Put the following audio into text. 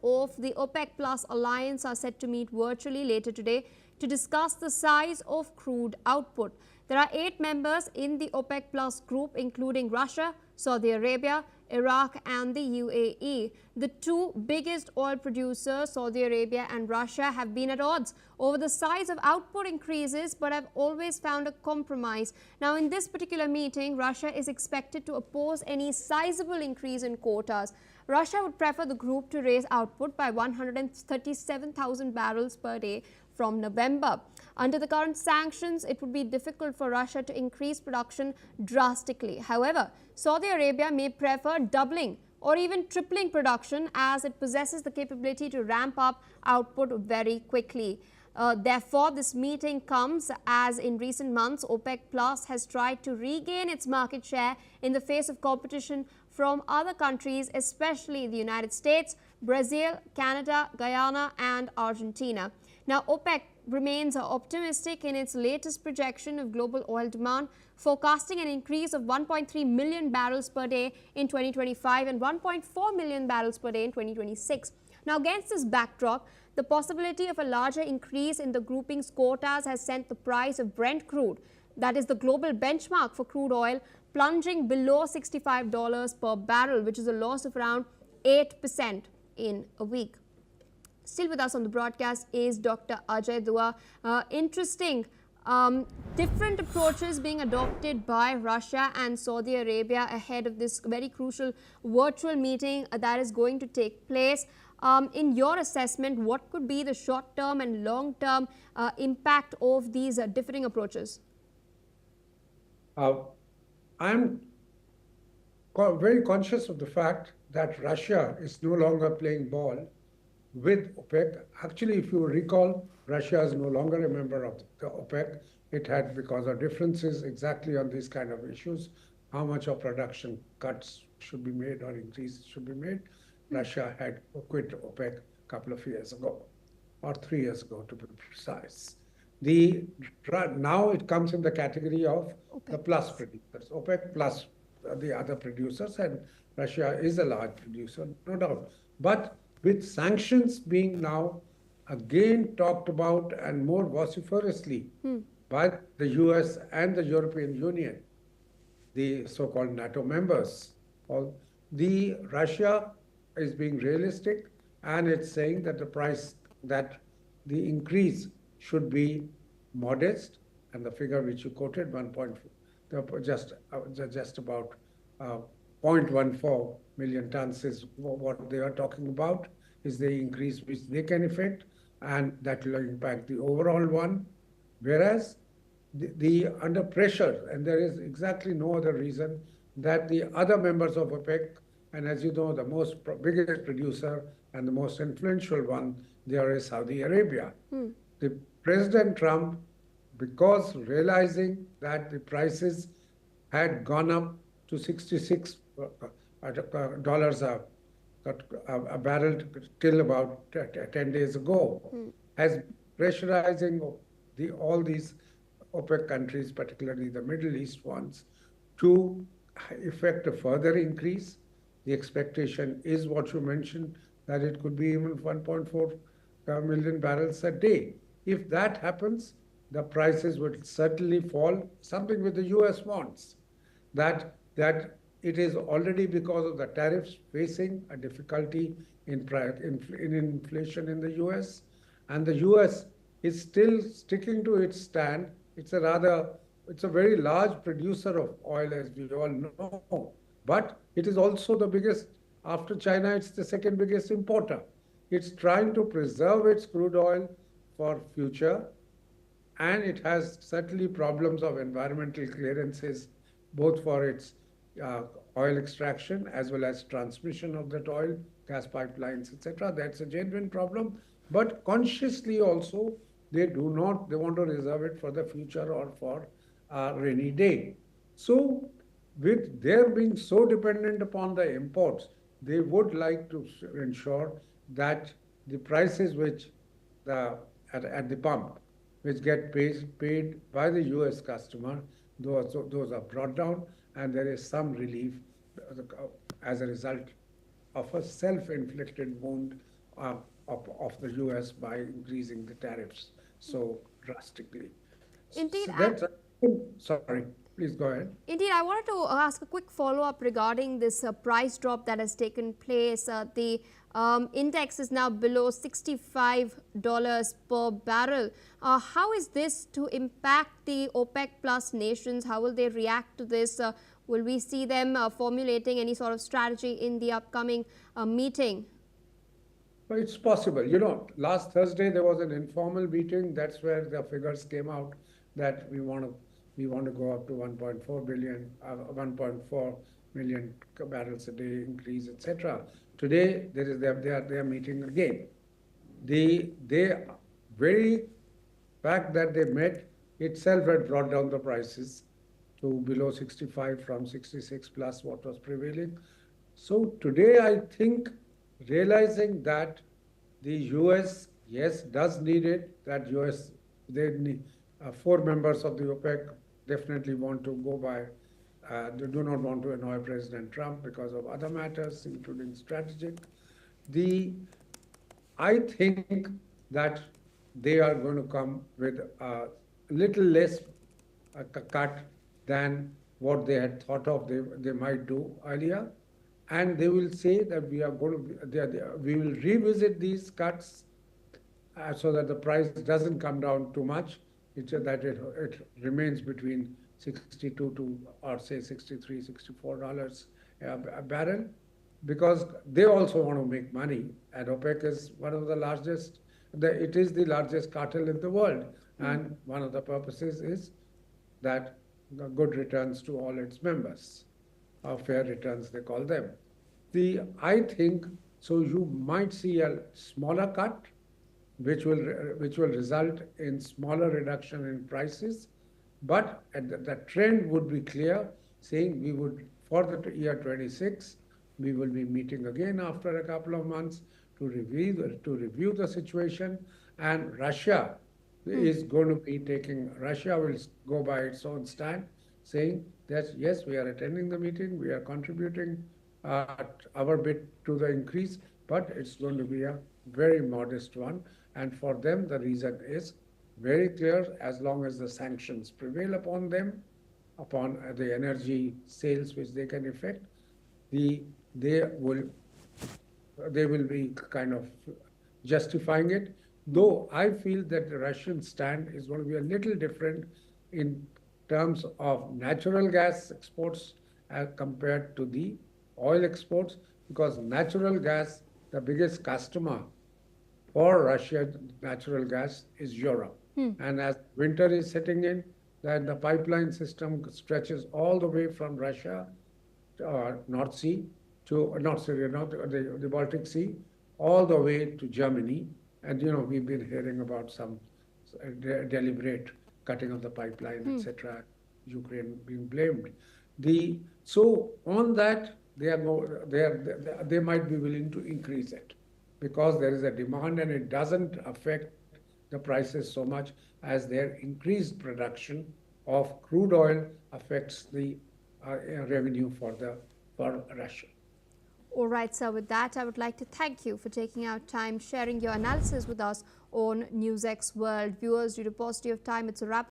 of the OPEC Plus alliance are set to meet virtually later today to discuss the size of crude output. There are 8 members in the OPEC Plus group, including Russia, Saudi Arabia, Iraq and the UAE. The two biggest oil producers, Saudi Arabia and Russia, have been at odds over the size of output increases but have always found a compromise. Now, in this particular meeting, Russia is expected to oppose any sizable increase in quotas. Russia would prefer the group to raise output by 137,000 barrels per day from November. Under the current sanctions, it would be difficult for Russia to increase production drastically. However, Saudi Arabia may prefer doubling or even tripling production, as it possesses the capability to ramp up output very quickly. Therefore, this meeting comes as in recent months, OPEC Plus has tried to regain its market share in the face of competition from other countries, especially the United States, Brazil, Canada, Guyana and Argentina. Now, OPEC remains optimistic in its latest projection of global oil demand, forecasting an increase of 1.3 million barrels per day in 2025 and 1.4 million barrels per day in 2026. Now, against this backdrop, the possibility of a larger increase in the grouping's quotas has sent the price of Brent crude, that is the global benchmark for crude oil, plunging below $65 per barrel, which is a loss of around 8% in a week. Still with us on the broadcast is Dr. Ajay Dua. Interesting different approaches being adopted by Russia and Saudi Arabia ahead of this very crucial virtual meeting that is going to take place. In your assessment, what could be the short-term and long-term impact of these differing approaches? I'm very conscious of the fact that Russia is no longer playing ball with OPEC. Actually, if you recall, Russia is no longer a member of the OPEC. It had, because of differences exactly on these kind of issues, how much of production cuts should be made or increases should be made. Russia had quit OPEC a couple of years ago, or 3 years ago to be precise. Now it comes in the category of the plus producers, OPEC plus the other producers, and Russia is a large producer, no doubt. But with sanctions being now again talked about and more vociferously by the US and the European Union, the so-called NATO members, the Russia is being realistic, and it's saying that the increase should be modest, and the figure which you quoted, just about 0.14 million tons is what they are talking about, is the increase which they can effect, and that will impact the overall one. Whereas the under pressure, and there is exactly no other reason that the other members of OPEC, and as you know, the biggest producer and the most influential one there is Saudi Arabia. The President Trump, because realizing that the prices had gone up to $66 a barrel till about 10 days ago, has pressurizing all these OPEC countries, particularly the Middle East ones, to effect a further increase. The expectation is what you mentioned, that it could be even 1.4 million barrels a day. If that happens, the prices would certainly fall, something with the US wants. That it is already, because of the tariffs, facing a difficulty in inflation in the US, and the US is still sticking to its stand. It's a very large producer of oil, as we all know, but it is also the biggest, after China, it's the second biggest importer. It's trying to preserve its crude oil for future, and it has certainly problems of environmental clearances, both for its oil extraction as well as transmission of that oil, gas pipelines, etc. That's a genuine problem. But consciously also, they want to reserve it for the future or for a rainy day. So with their being so dependent upon the imports, they would like to ensure that the prices which at the pump, which get paid by the US customer, those are brought down, and there is some relief as a result of a self-inflicted wound of the US by increasing the tariffs so drastically. Indeed, So sorry, please go ahead. Indeed, I wanted to ask a quick follow-up regarding this price drop that has taken place. The index is now below $65 per barrel. How is this to impact the OPEC Plus nations? How will they react to this? Will we see them formulating any sort of strategy in the upcoming meeting? Well, it's possible. Last Thursday there was an informal meeting. That's where the figures came out that we want to go up to 1.4 billion, 1.4 million barrels a day increase, etc. Today they are meeting again. The very fact that they met itself had brought down the prices to below 65 from 66 plus what was prevailing. So today I think realizing that the US, yes, does need it, that US, they need, 4 members of the OPEC definitely want to go by, they do not want to annoy President Trump because of other matters, including strategic. I think that they are going to come with a little less cut than what they had thought of they might do earlier. And they will say that we are going to, we will revisit these cuts so that the price doesn't come down too much. That it remains between 62 to, or say 63, $64 a barrel, because they also want to make money. And OPEC is one of the largest, it is the largest cartel in the world. And one of the purposes is that good returns to all its members, or fair returns they call them. I think, so you might see a smaller cut, which will result in smaller reduction in prices, but the trend would be clear, saying we would, for the year 26, we will be meeting again after a couple of months to review the situation, and Russia is going to be Russia will go by its own stand, saying that yes, we are attending the meeting, we are contributing our bit to the increase, but it's going to be a very modest one. And for them, the reason is very clear: as long as the sanctions prevail upon them, upon the energy sales which they can effect, they will be kind of justifying it. Though I feel that the Russian stand is going to be a little different in terms of natural gas exports as compared to the oil exports, because natural gas, the biggest customer for Russian natural gas is Europe. And as winter is setting in, then the pipeline system stretches all the way from Russia, North Sea, to the Baltic Sea, all the way to Germany. And we've been hearing about some deliberate cutting of the pipeline, etc. Ukraine being blamed. So on that, they might be willing to increase it, because there is a demand and it doesn't affect the prices so much as their increased production of crude oil affects the revenue for Russia. All right, sir. With that, I would like to thank you for taking out time, sharing your analysis with us on NewsX World. Viewers, due to paucity of time, it's a wrap.